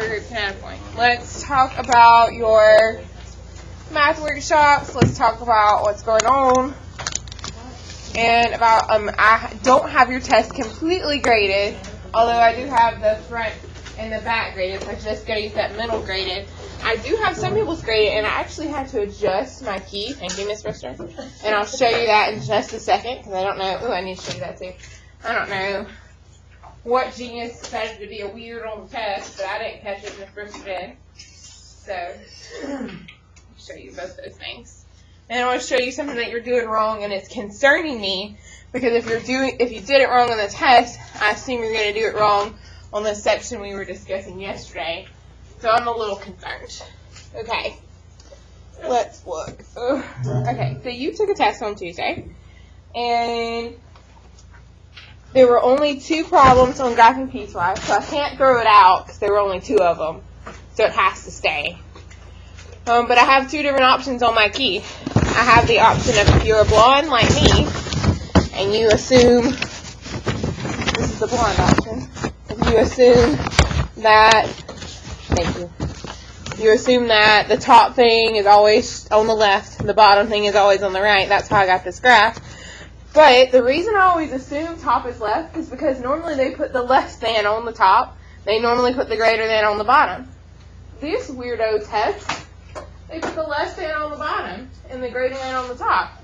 groups can add a point. Let's talk about your math workshops. Let's talk about what's going on. And about, I don't have your test completely graded, although I do have the front and the back graded, so I just gotta use that middle graded. I do have some people's graded, and I actually had to adjust my key. Thank you, Miss Brister. And I'll show you that in just a second, because I don't know. Oh, I need to show you that too. I don't know what genius decided to be a weird on the test, but I didn't catch it, Miss Brister did. So, I'll show you both those things. And I want to show you something that you're doing wrong, and it's concerning me, because if you did it wrong on the test, I assume you're going to do it wrong on the section we were discussing yesterday. So I'm a little concerned. Okay, let's look. Okay, so you took a test on Tuesday, and there were only 2 problems on graphing piecewise, so I can't throw it out because there were only 2 of them, so it has to stay. But I have 2 different options on my key. I have the option of if you're a blonde like me, and you assume, this is the blonde option, if you assume that, thank you, you assume that the top thing is always on the left, the bottom thing is always on the right. That's how I got this graph. But the reason I always assume top is left is because normally they put the less than on the top. They normally put the greater than on the bottom. This weirdo test, they put the less than on the bottom and the greater than on the top.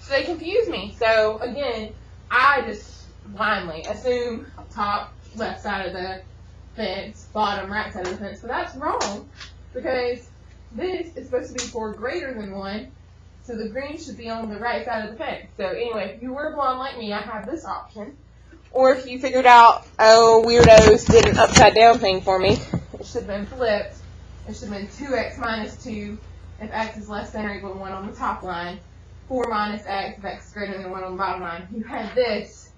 So they confuse me. So again, I just blindly assume top, left side of the fence, bottom, right side of the fence. But that's wrong, because this is supposed to be for greater than 1, so the green should be on the right side of the fence. So anyway, if you were blonde like me, I have this option. Or if you figured out, oh, weirdos did an upside down thing for me, it should have been flipped. It should have been 2x minus 2 if x is less than or equal to 1 on the top line, 4 minus x if x is greater than 1 on the bottom line. You had this.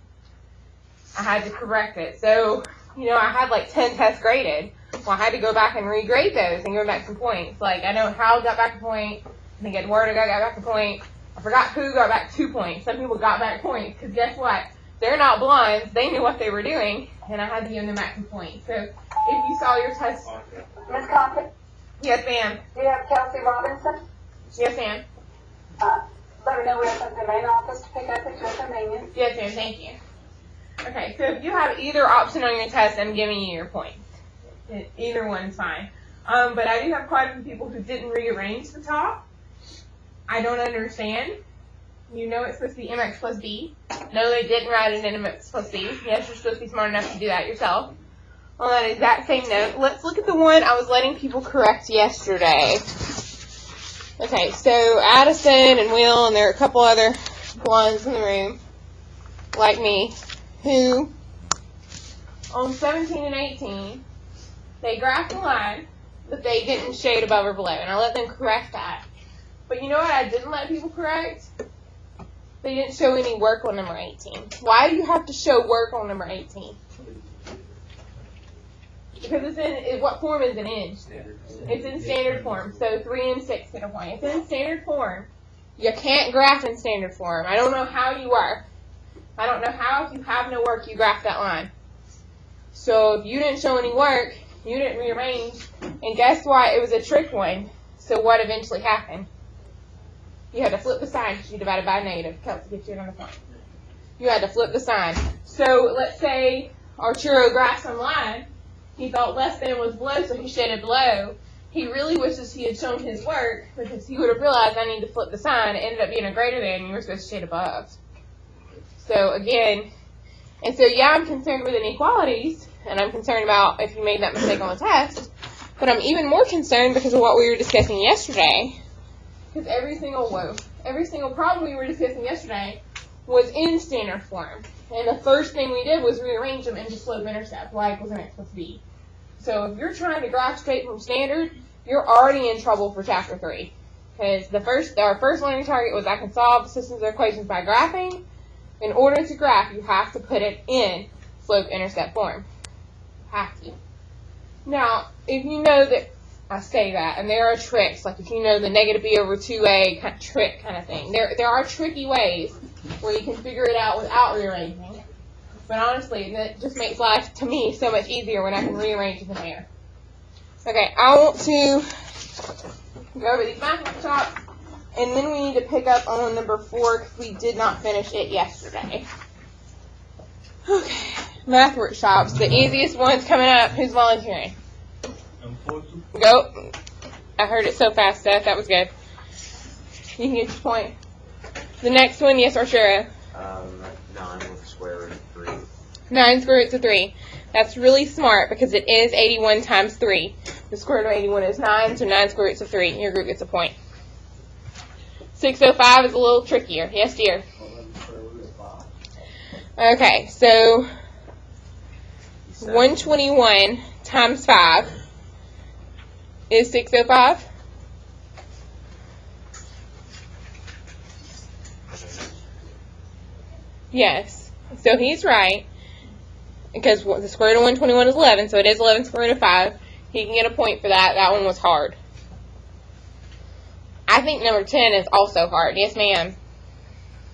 I had to correct it. So, you know, I had like 10 tests graded. Well, I had to go back and regrade those and go back some points. Like, I know Hal got back a point. I think Eduardo got back a point. I forgot who got back 2 points. Some people got back points because guess what? They're not blondes. They knew what they were doing, and I had to give them back some points. So if you saw your test... Ms. Coffey? Yes, ma'am. Do you have Kelsey Robinson? Yes, ma'am. Let me know we're at the main office to pick up at your convenience. Yes, ma'am. Thank you. Okay, so if you have either option on your test, I'm giving you your points. Either one's fine. But I do have quite a few people who didn't rearrange the top. I don't understand. You know it's supposed to be mx plus b. No, they didn't write it in mx plus b. Yes, you're supposed to be smart enough to do that yourself. On that exact same note, let's look at the one I was letting people correct yesterday. Okay, so Addison and Will, and there are a couple other blondes in the room, like me, who, on 17 and 18, they graphed a line, but they didn't shade above or below, and I let them correct that. But you know what I didn't let people correct? They didn't show any work on number 18. Why do you have to show work on number 18? Because it's in, what form is it in? It's in standard form. So 3 and 6 get a point. It's in standard form. You can't graph in standard form. I don't know how you are. I don't know how, if you have no work, you graph that line. So if you didn't show any work, you didn't rearrange, and guess what? It was a trick one. So what eventually happened? You had to flip the sign because you divided by a negative. Kelsey, get you another point. You had to flip the sign. So let's say Arturo graphed some line. He thought less than was below, so he shaded below. He really wishes he had shown his work because he would have realized I need to flip the sign. It ended up being a greater than, and you were supposed to shade above. So again, and so yeah, I'm concerned with inequalities, and I'm concerned about if you made that mistake on the test, but I'm even more concerned because of what we were discussing yesterday, because every single problem we were discussing yesterday was in standard form. And the first thing we did was rearrange them into slope-intercept, y equals mx plus b. So if you're trying to graph straight from standard, you're already in trouble for chapter 3. Because our first learning target was I can solve systems of equations by graphing. In order to graph, you have to put it in slope-intercept form. Have to. Now, if you know that, I say that, and there are tricks, like if you know the negative b over 2a kind of trick kind of thing. There are tricky ways where you can figure it out without rearranging. But honestly, that just makes life, to me, so much easier when I can rearrange it in there. Okay, I want to go over these math workshops, and then we need to pick up on number 4 because we did not finish it yesterday. Okay, math workshops. The easiest one's coming up. Who's volunteering? Go. I heard it so fast, Seth. That was good. You can get your point. The next one, yes, Arshura. 9 with the square root of 3. 9 square roots of 3. That's really smart because it is 81 times 3. The square root of 81 is 9, so 9 square roots of 3. Your group gets a point. 605 is a little trickier. Yes, dear. Okay, so 121 times 5 is 605. Yes. So he's right. Because the square root of 121 is 11, so it is 11 square root of 5. He can get a point for that. That one was hard. I think number 10 is also hard. Yes, ma'am.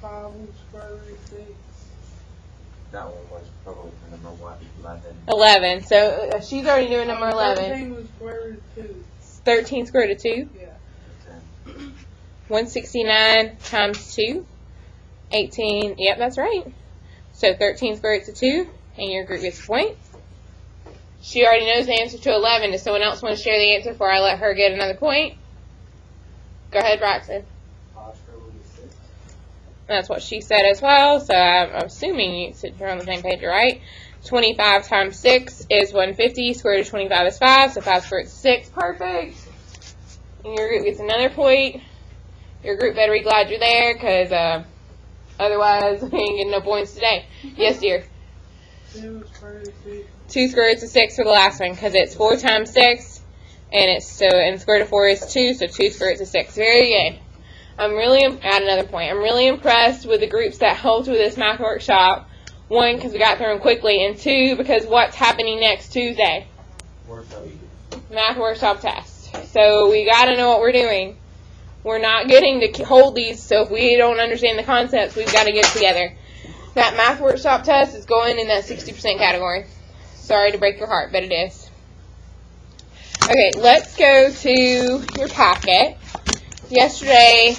5 square root of 6. That one was probably for number 11. 11. So she's already doing number 11. 13 was square root of 2. 13 square root of 2. Yeah. 169 times 2. 18. Yep, that's right. So 13 square roots of 2. And your group gets a point. She already knows the answer to 11. Does someone else want to share the answer before I let her get another point? Go ahead, Braxton. 5 square root of 6. That's what she said as well, so I'm assuming you're on the same page, right? 25 times 6 is 150. Square root of 25 is 5, so 5 square root of 6. Perfect. And your group gets another point. Your group better be glad you're there, because otherwise we ain't getting no points today. Yes, dear. 2 square root of 6. 2 square roots of 6 for the last one, because it's 4 times 6. And the square root of 4 is 2, so 2 square roots of 6. Very good. Add another point. I'm really impressed with the groups that helped with this math workshop. 1, because we got through them quickly, and 2, because what's happening next Tuesday? Math workshop test. So we got to know what we're doing. We're not getting to hold these, so if we don't understand the concepts, we've got to get together. That math workshop test is going in that 60% category. Sorry to break your heart, but it is. Okay, let's go to your packet. Yesterday,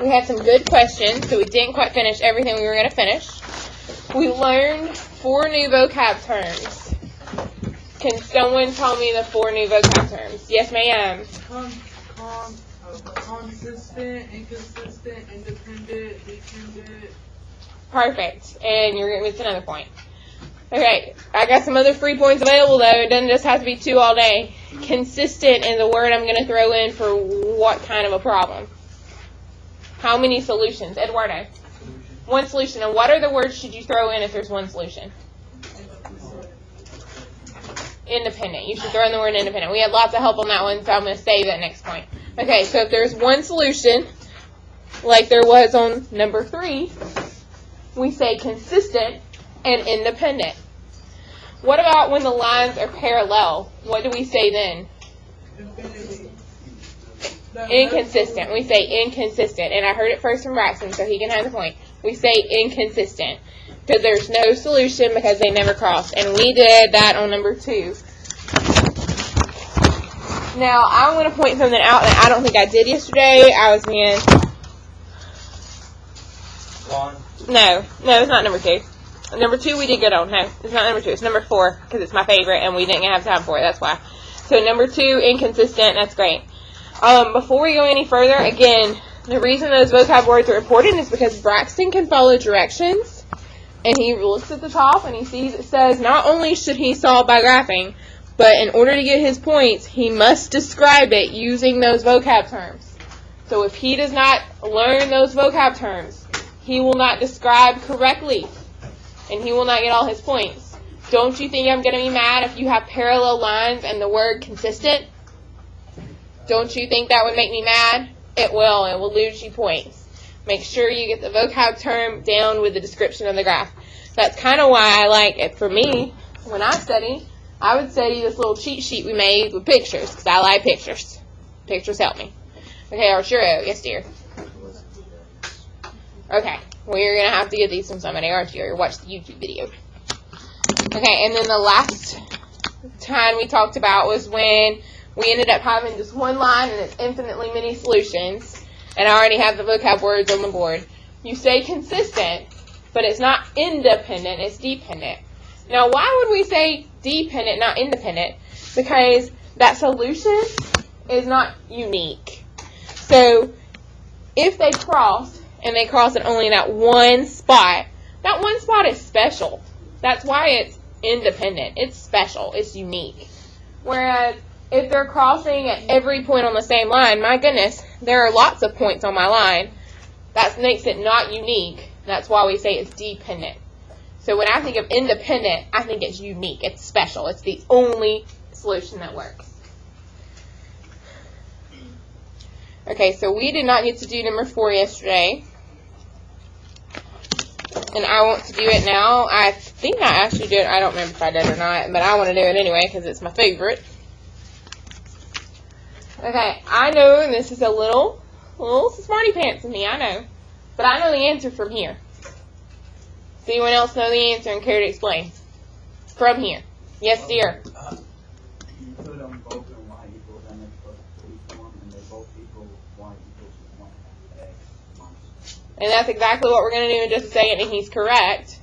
we had some good questions, so we didn't quite finish everything we were going to finish. We learned 4 new vocab terms. Can someone tell me the 4 new vocab terms? Yes, ma'am. Consistent, inconsistent, independent, dependent. Perfect. And you're going to miss another point. Okay, I got some other free points available, though. It doesn't just have to be 2 all day. Consistent is a word I'm going to throw in for what kind of a problem? How many solutions? Eduardo? One solution. And what are the words should you throw in if there's one solution? Independent. You should throw in the word independent. We had lots of help on that one, so I'm going to save that next point. Okay, so if there's one solution, like there was on number 3, we say consistent and independent. What about when the lines are parallel? What do we say then? Inconsistent. We say inconsistent. And I heard it first from Braxton, so he can have the point. We say inconsistent because there's no solution because they never cross. And we did that on number 2. Now, I want to point something out that I don't think I did yesterday. I was being... No, it's not number 2. Number 2 we did good on. No, it's not number 2. It's number 4 because it's my favorite and we didn't have time for it. That's why. So number 2, inconsistent. That's great. Before we go any further, again, the reason those vocab words are important is because Braxton can follow directions and he looks at the top and he sees it says not only should he solve by graphing, but in order to get his points, he must describe it using those vocab terms. So if he does not learn those vocab terms, he will not describe correctly. And he will not get all his points. Don't you think I'm going to be mad if you have parallel lines and the word consistent? Don't you think that would make me mad? It will. It will lose you points. Make sure you get the vocab term down with the description of the graph. That's kind of why I like it. For me, when I study, I would study this little cheat sheet we made with pictures because I like pictures. Pictures help me. Okay, Arturo. Yes, dear. Okay. Well, you're going to have to get these from somebody, aren't you? Or watch the YouTube video. Okay, and then the last time we talked about was when we ended up having just one line and it's infinitely many solutions. And I already have the vocab words on the board. You say consistent, but it's not independent, it's dependent. Now, why would we say dependent, not independent? Because that solution is not unique. So, if they cross, and they cross at only that one spot is special. That's why it's independent. It's special. It's unique. Whereas, if they're crossing at every point on the same line, my goodness, there are lots of points on my line. That makes it not unique. That's why we say it's dependent. So when I think of independent, I think it's unique. It's special. It's the only solution that works. Okay, so we did not get to do number 4 yesterday. And I want to do it now. I think I asked you to do it. I don't remember if I did or not, but I want to do it anyway because it's my favorite. Okay, I know this is a little smarty pants of me, I know. But I know the answer from here. Does anyone else know the answer and care to explain? From here. Yes, dear. You put them both in y equals mx plus 3 form, and they both equal y equals 1 x minus. And that's exactly what we're going to do in just a second, and he's correct.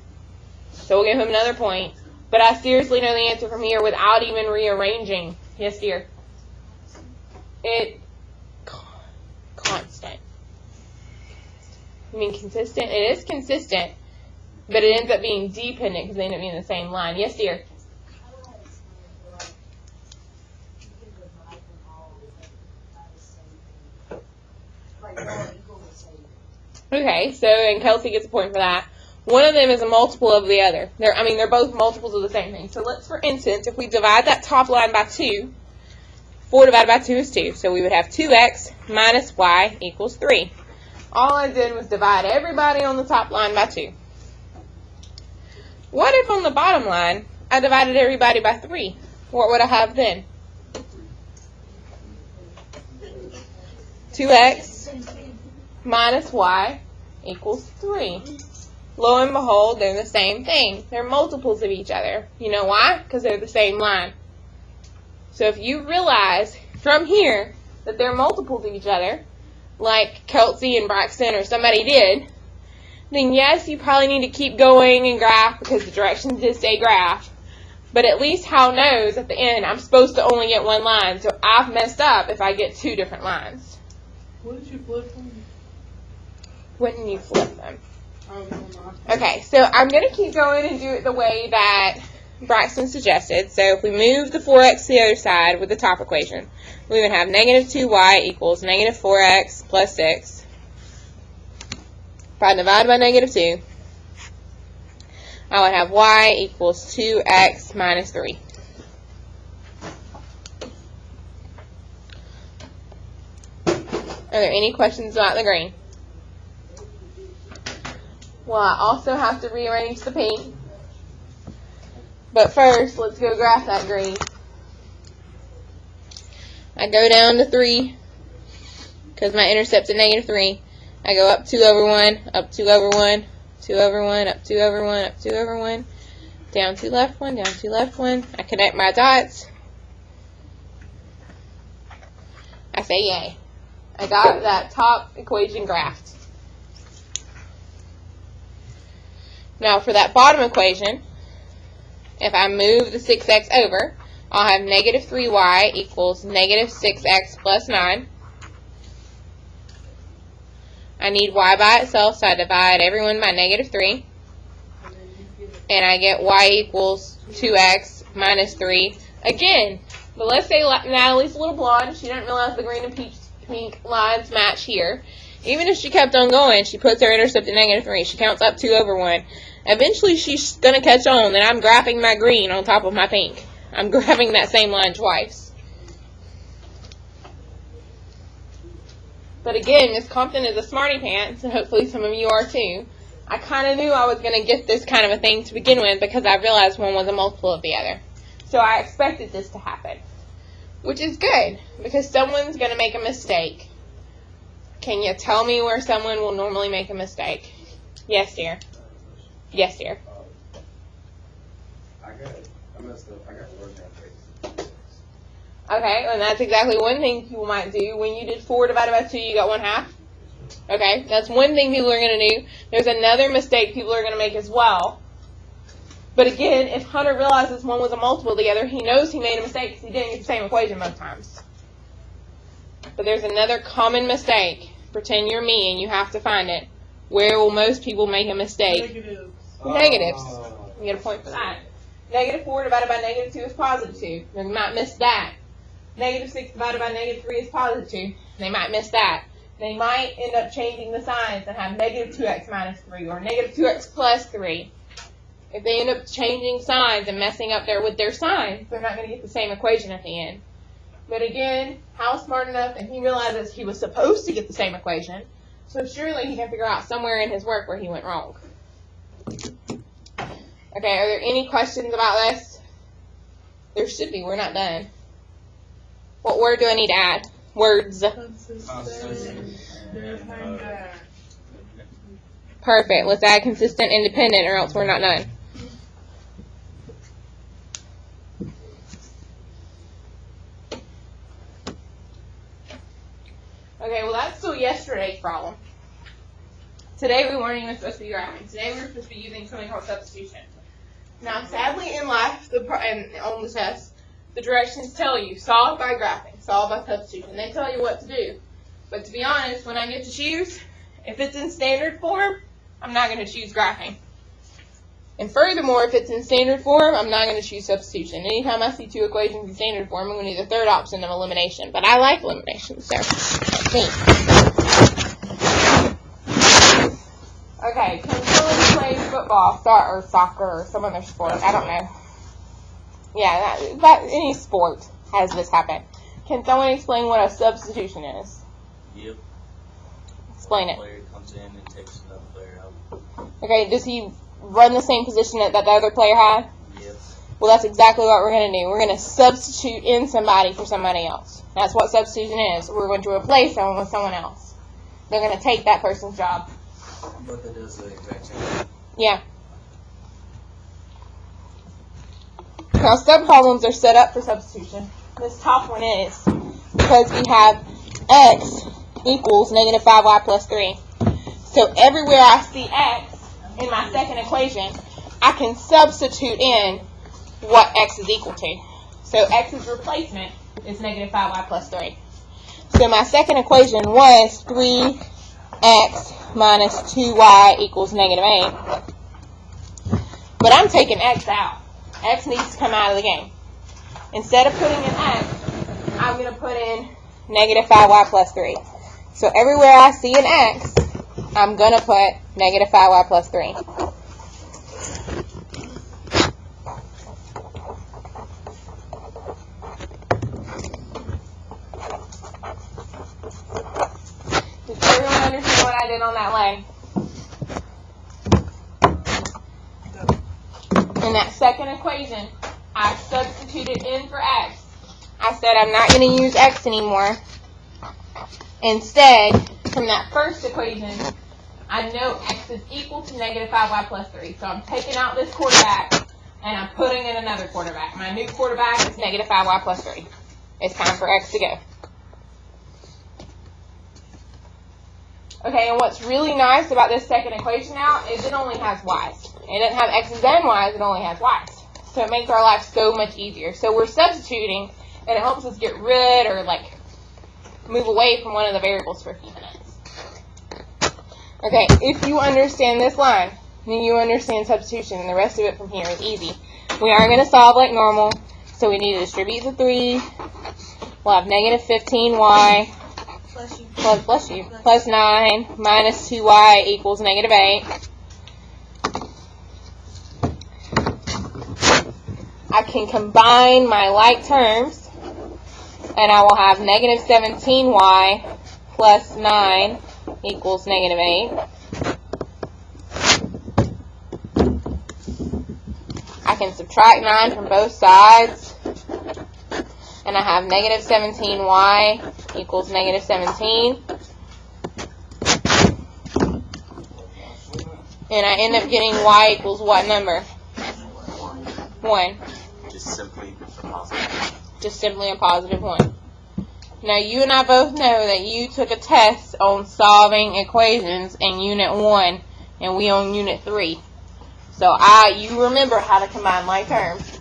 So we'll give him another point. But I seriously know the answer from here without even rearranging. Yes, dear. Constant. You mean consistent? It is consistent, but it ends up being dependent because they end up being the same line. Yes, dear? Okay, so, and Kelsey gets a point for that. One of them is a multiple of the other. They're both multiples of the same thing. So let's, for instance, if we divide that top line by 2, 4 divided by 2 is 2. So we would have 2x minus y equals 3. All I did was divide everybody on the top line by 2. What if on the bottom line, I divided everybody by 3? What would I have then? 2x minus y equals 3. Lo and behold, they're the same thing. They're multiples of each other. You know why? Because they're the same line. So if you realize from here that they're multiples of each other, like Kelsey and Braxton or somebody did, then yes, you probably need to keep going and graph because the directions did say graph. But at least Hal knows at the end I'm supposed to only get one line, so I've messed up if I get 2 different lines. What did you flip them? Wouldn't you flip them? Oh, no. Okay, so I'm going to keep going and do it the way that Braxton suggested. So if we move the 4x to the other side with the top equation, we would have negative 2y equals negative 4x plus 6. If I divide by negative 2, I would have y equals 2x minus 3. Are there any questions about the green? Well, I also have to rearrange the pink. But first, let's go graph that green. I go down to 3, because my intercept's at negative 3. I go up 2 over 1, up 2 over 1, 2 over 1, up 2 over 1, up 2 over 1, down 2 left 1, down 2 left 1. I connect my dots. I say yay. I got that top equation graphed. Now for that bottom equation, if I move the 6x over, I'll have negative 3y equals negative 6x plus 9. I need y by itself, so I divide everyone by negative 3. And I get y equals 2x minus 3. Again, but let's say Natalie's a little blonde. She didn't realize the green and pink lines match here. Even if she kept on going, she puts her intercept at negative 3. She counts up 2 over 1. Eventually, she's going to catch on that I'm graphing my green on top of my pink. I'm graphing that same line twice. But again, Miss Compton is a smarty pants, and hopefully some of you are too. I kind of knew I was going to get this kind of a thing to begin with because I realized one was a multiple of the other. So I expected this to happen, which is good because someone's going to make a mistake. Can you tell me where someone will normally make a mistake? Yes, dear. Yes, dear. I messed up. I got the word translation. Okay, and that's exactly one thing people might do. When you did 4 divided by 2, you got 1/2. Okay, that's one thing people are going to do. There's another mistake people are going to make as well. But again, if Hunter realizes one was a multiple together, he knows he made a mistake because he didn't get the same equation both times. But there's another common mistake. Pretend you're me and you have to find it. Where will most people make a mistake? Negatives. Negatives. You get a point for that. Negative 4 divided by negative 2 is positive 2. They might miss that. Negative 6 divided by negative 3 is positive 2. They might miss that. They might end up changing the signs and have negative 2x minus 3 or negative 2x plus 3. If they end up changing signs and messing up with their signs, they're not going to get the same equation at the end. But again, Hal's smart enough and he realizes he was supposed to get the same equation, so surely he can figure out somewhere in his work where he went wrong. Okay, are there any questions about this? There should be. We're not done. What word do I need to add? Words. Consistent. Perfect. Let's add consistent, independent, or else we're not done. Okay, well that's still yesterday's problem. Today we weren't even supposed to be graphing. Today we were supposed to be using something called substitution. Now, sadly in life, and on the test, the directions tell you, solve by graphing, solve by substitution. They tell you what to do. But to be honest, when I get to choose, if it's in standard form, I'm not going to choose graphing. And furthermore, if it's in standard form, I'm not going to choose substitution. Anytime I see 2 equations in standard form, I'm going to do the third option of elimination. But I like elimination, so that's me. Okay, can someone play football, or soccer, or some other sport? I don't know. Yeah, that any sport has this happen. Can someone explain what a substitution is? Yep. Explain it. Player comes in and takes another player out. Okay, does he run the same position that the other player had? Yep. Well, that's exactly what we're going to do. We're going to substitute in somebody for somebody else. That's what substitution is. We're going to replace someone with someone else. They're going to take that person's job. But that does the exact same thing. Yeah. Now, subproblems are set up for substitution. This top one is because we have x equals negative 5y plus 3. So everywhere I see x in my second equation, I can substitute in what x is equal to. So x's replacement is negative 5y plus 3. So my second equation was 3x minus 2y equals negative 8. But I'm taking x out. X needs to come out of the game. Instead of putting in x, I'm going to put in negative 5y plus 3. So everywhere I see an x, I'm going to put negative 5y plus 3. Does everyone understand what I did on that leg? In that second equation, I substituted in for x. I said I'm not going to use x anymore. Instead, from that first equation, I know x is equal to negative 5y plus 3. So I'm taking out this quarterback, and I'm putting in another quarterback. My new quarterback is negative 5y plus 3. It's time for x to go. Okay, and what's really nice about this second equation now is it only has y's. It doesn't have x's and y's, it only has y's. So it makes our life so much easier. So we're substituting, and it helps us get rid or move away from one of the variables for a few minutes. Okay, if you understand this line, then you understand substitution, and the rest of it from here is easy. We are going to solve like normal, so we need to distribute the 3. We'll have negative 15y plus 9 minus 2y equals negative 8. I can combine my like terms, and I will have negative 17y plus 9 equals negative 8. I can subtract 9 from both sides, and I have negative 17y equals negative 17. And I end up getting y equals what number? 1. Just simply a positive. just simply a positive 1. Now, you and I both know that you took a test on solving equations in Unit 1, and we on Unit 3. So, you remember how to combine like terms.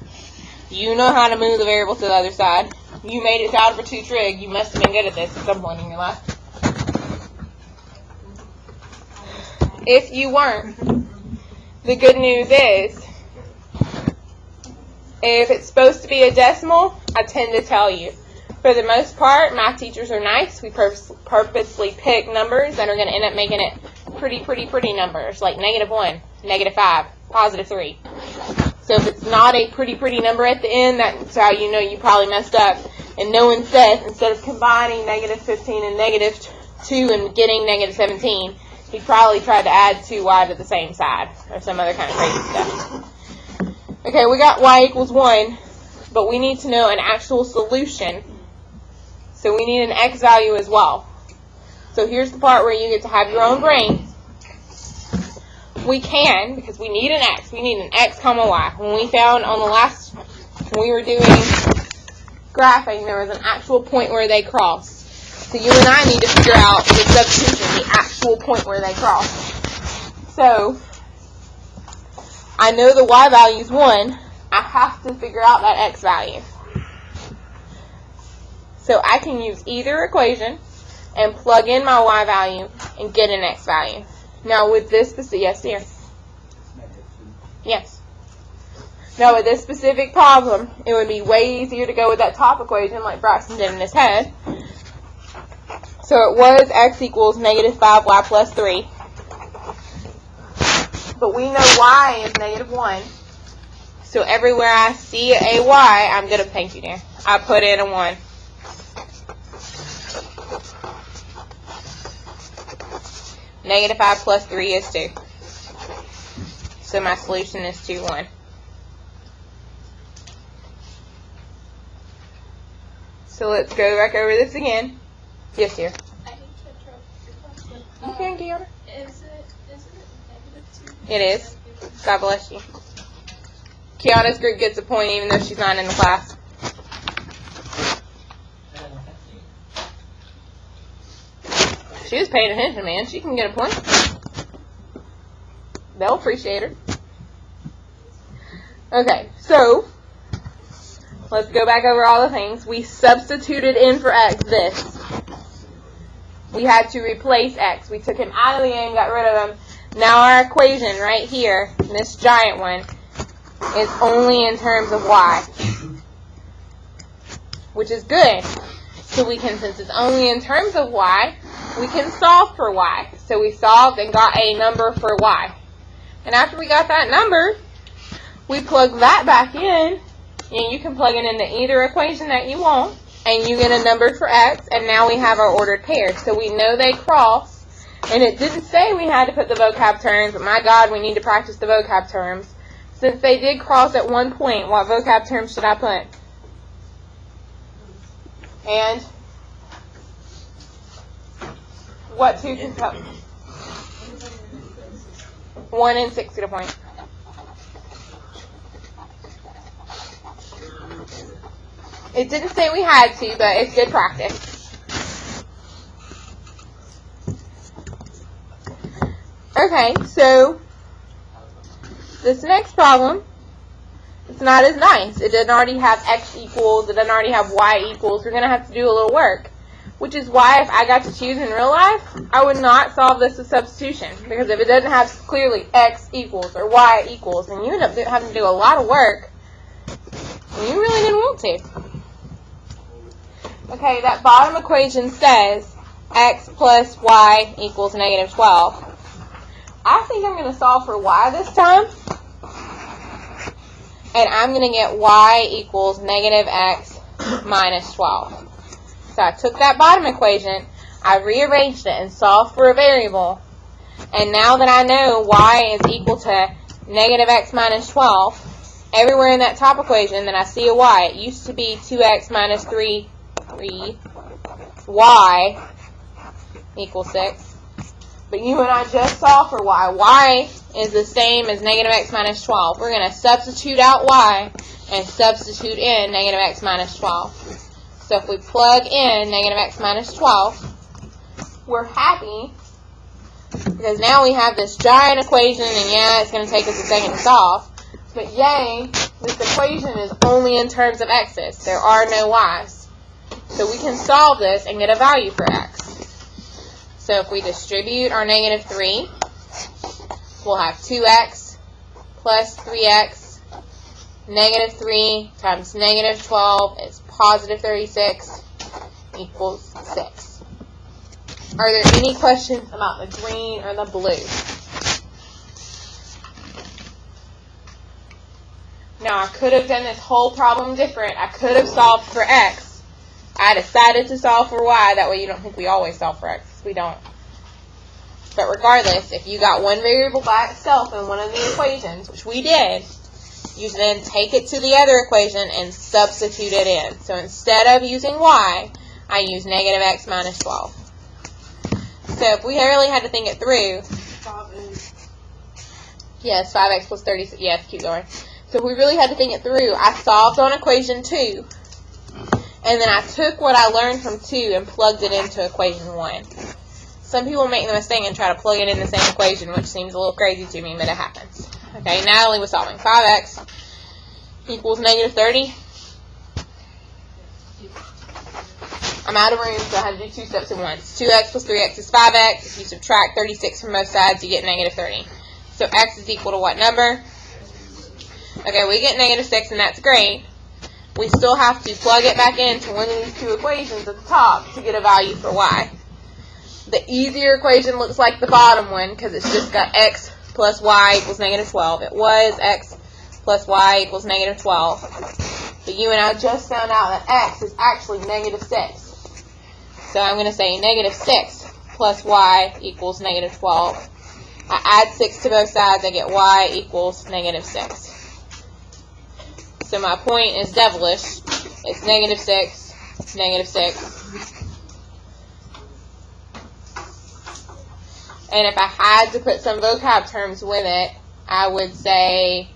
You know how to move the variable to the other side. You made it to Algebra 2 trig. You must have been good at this at some point in your life. If you weren't, the good news is, if it's supposed to be a decimal, I tend to tell you. For the most part, math teachers are nice. We purposely pick numbers that are going to end up making it pretty numbers, like -1, -5, +3. So if it's not a pretty number at the end, that's how you know you probably messed up. And no one says, instead of combining -15 and -2 and getting -17, he probably tried to add 2y to the same side, or some other kind of crazy stuff. Okay, we got y equals 1, but we need to know an actual solution. So we need an x value as well. So here's the part where you get to have your own brain. We can, because we need an x. We need an x comma y. When we found on the last, when we were doing graphing, there was an actual point where they cross. So you and I need to figure out the substitution, the actual point where they cross. So I know the y value is 1. I have to figure out that x value. So I can use either equation and plug in my y value and get an x value. Now with this specific, yes dear? Yes. Now with this specific problem, it would be way easier to go with that top equation like Braxton did in his head. So it was x equals -5y plus 3. But we know y is -1. So everywhere I see a y, I'm going to, thank you dear, I put in a 1. -5 plus 3 is 2. So my solution is 2, 1. So let's go back over this again. Yes, dear. I hate to interrupt your question. You can, Deanna. Is it -2? It is. God bless you. Kiana's group gets a point even though she's not in the class. She was paying attention, man. She can get a point. They'll appreciate her. Okay, so let's go back over all the things. We substituted in for x this. We had to replace x. We took him out of the game, got rid of him. Now our equation right here, this giant one, is only in terms of y, which is good. So we can, since it's only in terms of y, we can solve for y. So we solved and got a number for y. And after we got that number, we plug that back in, and you can plug it into either equation that you want, and you get a number for x, and now we have our ordered pairs. So we know they cross, and it didn't say we had to put the vocab terms, but my God, we need to practice the vocab terms. Since they did cross at one point, what vocab terms should I put? And what two can come? 1 and 6 to the point. It didn't say we had to, but it's good practice. Okay, so this next problem, it's not as nice. It doesn't already have x equals. It doesn't already have y equals. We're going to have to do a little work, which is why if I got to choose in real life, I would not solve this with substitution, because if it doesn't have clearly x equals or y equals, then you end up having to do a lot of work, and you really didn't want to. Okay, that bottom equation says x plus y equals -12. I think I'm going to solve for y this time, and I'm going to get y equals -x minus 12. So I took that bottom equation, I rearranged it and solved for a variable, and now that I know y is equal to -x minus 12, everywhere in that top equation that I see a y, it used to be 2x minus 3y equals 6. But you and I just saw for y. Y is the same as negative x minus 12. We're going to substitute out y and substitute in negative x minus 12. So if we plug in negative x minus 12, we're happy because now we have this giant equation, and yeah, it's going to take us a second to solve. But yay, this equation is only in terms of x's. There are no y's. So we can solve this and get a value for x. So if we distribute our negative 3, we'll have 2x plus 3x. Negative 3 times negative 12 is positive 36 equals 6. Are there any questions about the green or the blue? Now, I could have done this whole problem different. I could have solved for x. I decided to solve for y. That way you don't think we always solve for x. We don't. But regardless, if you got one variable by itself in one of the equations, which we did, you then take it to the other equation and substitute it in. So instead of using y, I use negative x minus 12. So if we really had to think it through, yes, 5x plus 36, yes, keep going. So if we really had to think it through, I solved on equation 2, and then I took what I learned from 2 and plugged it into equation 1. Some people make the mistake and try to plug it in the same equation, which seems a little crazy to me, but it happens. Okay, Natalie was solving 5x equals negative 30. I'm out of room, so I had to do 2 steps at once. 2x plus 3x is 5x. If you subtract 36 from both sides, you get negative 30. So x is equal to what number? Okay, we get negative 6, and that's great. We still have to plug it back into one of these two equations at the top to get a value for y. The easier equation looks like the bottom one because it's just got x plus y equals negative 12. It was x plus y equals negative 12. But you and I just found out that x is actually negative 6. So I'm going to say negative 6 plus y equals negative 12. I add 6 to both sides, I get y equals negative 6. So my point is devilish. It's negative 6, negative 6. And if I had to put some vocab terms with it, I would say,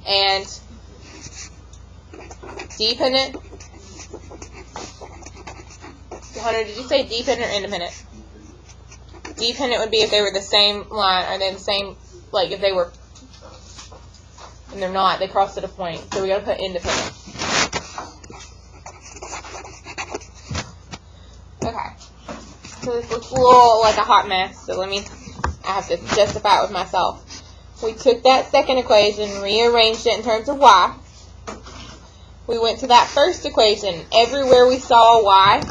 and dependent. Hunter, did you say dependent or independent? Dependent would be if they were the same line, or they're the same, like if they were, and they're not, they crossed at a point. So we got to put independent. Okay. So this looks a little like a hot mess, so I have to justify it with myself. We took that second equation, rearranged it in terms of y. We went to that first equation. Everywhere we saw a y,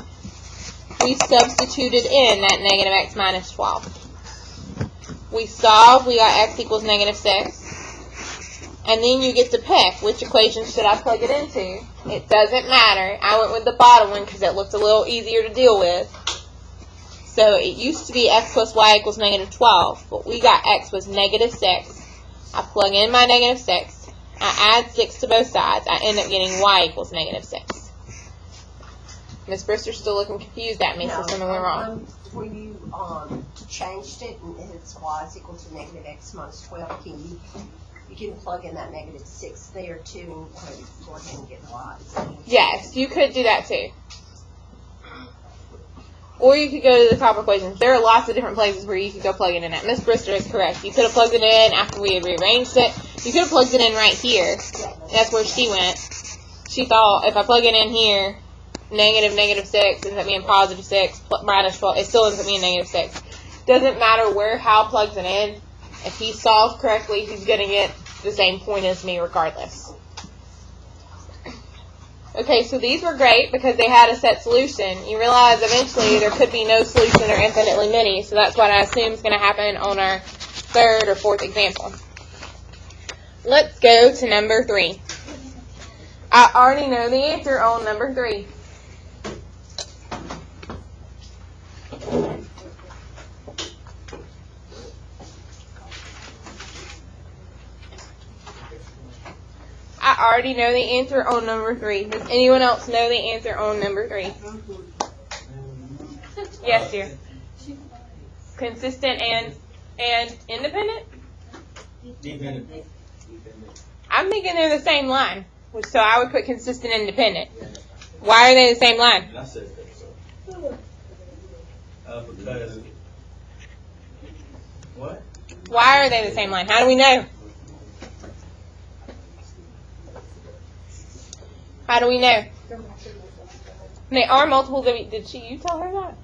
we substituted in that negative x minus 12. We solved, we got x equals negative 6. And then you get to pick which equation should I plug it into. It doesn't matter. I went with the bottom one because it looked a little easier to deal with. So it used to be x plus y equals negative 12, but we got x was negative 6. I plug in my negative 6. I add 6 to both sides. I end up getting y equals negative 6. Miss Brister's still looking confused at me, so something went wrong. When you changed it and it's y is equal to negative x minus 12, you can plug in that negative 6 there too and go ahead and get y. Yes, you could do that too. Or you could go to the top equations. There are lots of different places where you could go plug it in at. Miss Brister is correct. You could have plugged it in after we had rearranged it. You could have plugged it in right here. That's where she went. She thought if I plug it in here, negative 6 ends up being positive 6 minus 12. It still ends up being negative 6. Doesn't matter where Hal plugs it in. If he solves correctly, he's going to get the same point as me regardless. Okay, so these were great because they had a set solution. You realize eventually there could be no solution or infinitely many, so that's what I assume is going to happen on our third or fourth example. Let's go to number 3. I already know the answer on number 3. I already know the answer on number 3. Does anyone else know the answer on number 3? Yes, dear. Consistent and independent? Dependent. I'm thinking they're the same line. So I would put consistent and independent. Why are they the same line? And I said that, so. Because. What? Why are they the same line? How do we know? How do we know? They are multiples of each. Did you tell her that?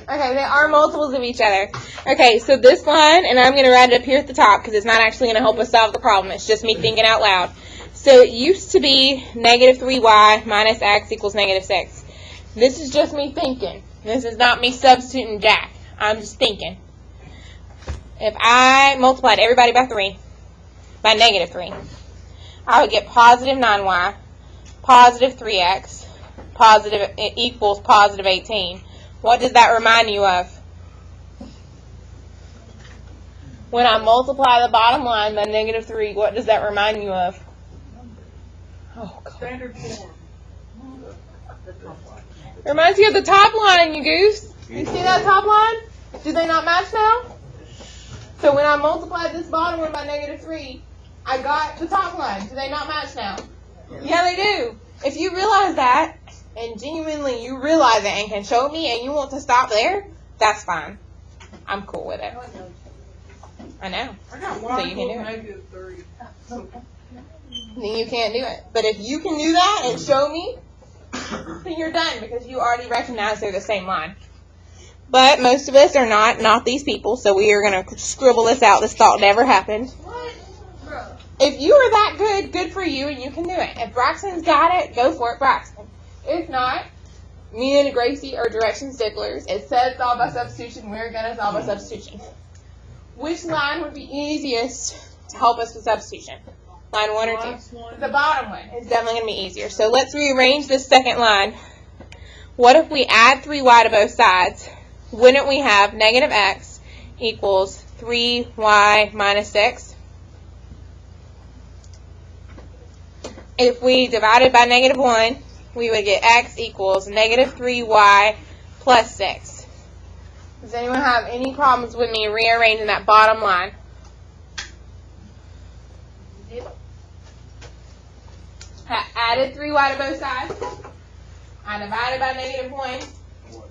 Okay, they are multiples of each other. Okay, so this line, and I'm going to write it up here at the top because it's not actually going to help us solve the problem. It's just me thinking out loud. So it used to be negative 3y minus x equals negative 6. This is just me thinking. This is not me substituting jack. I'm just thinking. If I multiplied everybody by 3, by negative 3, I would get positive 9y, positive 3x, positive equals positive 18. What does that remind you of? When I multiply the bottom line by negative 3, what does that remind you of? Oh, God. Standard form. It reminds you of the top line, you goose. You see that top line? Do they not match now? So when I multiplied this bottom one by negative 3, I got the top line. Do they not match now? Yeah, they do. If you realize that, and genuinely you realize it and can show me and you want to stop there, that's fine. I'm cool with it. I know. I got So you can do it. negative 3. Then you can't do it. But if you can do that and show me, then you're done because you already recognize they're the same line. But most of us are not these people, so we are going to scribble this out. This thought never happened. What? Bro. If you are that good, good for you, and you can do it. If Braxton's got it, go for it, Braxton. If not, me and Gracie are direction sticklers. It says solve by substitution. We're going to solve by substitution. Which line would be easiest to help us with substitution? Line 1 or 2? The bottom one is definitely going to be easier. So let's rearrange this second line. What if we add 3y to both sides? Wouldn't we have negative x equals 3y minus 6? If we divided by negative 1, we would get x equals negative 3y plus 6. Does anyone have any problems with me rearranging that bottom line? I added 3y to both sides. I divided by negative 1.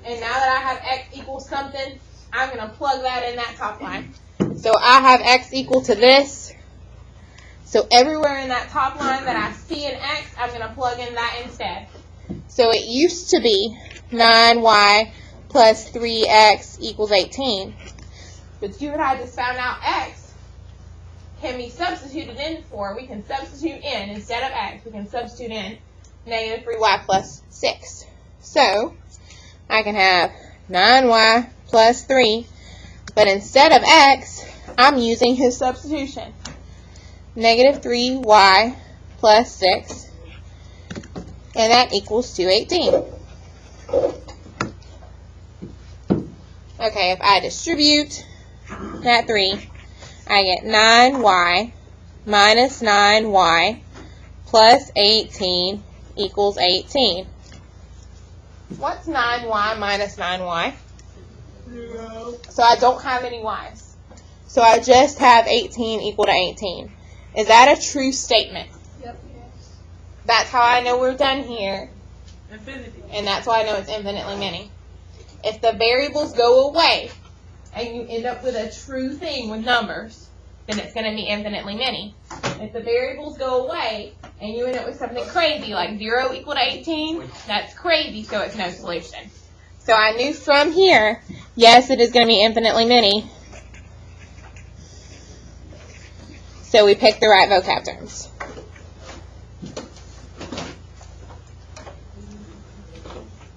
And now that I have x equals something, I'm going to plug that in that top line. So I have x equal to this. So everywhere in that top line that I see an x, I'm going to plug in that instead. So it used to be 9y plus 3x equals 18. But you and I just found out x can be substituted in for. We can substitute in, instead of x, we can substitute in negative 3y plus 6. So I can have 9y plus 3, but instead of x, I'm using his substitution. Negative 3y plus 6, and that equals 218. Okay, if I distribute that 3, I get 9y minus 9y plus 18 equals 18. What's 9y minus 9y? 0. So I don't have any y's. So I just have 18 equal to 18. Is that a true statement? Yep. That's how I know we're done here, Infinity. and that's why I know it's infinitely many. If the variables go away and you end up with a true thing with numbers, then it's going to be infinitely many. If the variables go away and you end up with something crazy like 0 equal to 18, that's crazy, so it's no solution. So I knew from here, yes, it is going to be infinitely many. So we picked the right vocab terms.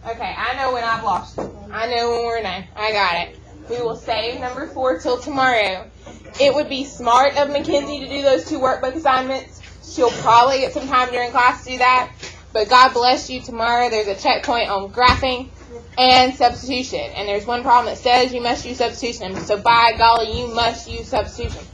Okay, I know when I've lost it. I know when we're done. I got it. We will save number 4 till tomorrow. It would be smart of Mackenzie to do those 2 workbook assignments. She'll probably get some time during class to do that. But God bless you, tomorrow there's a checkpoint on graphing and substitution. And there's one problem that says you must use substitution. So by golly, you must use substitution.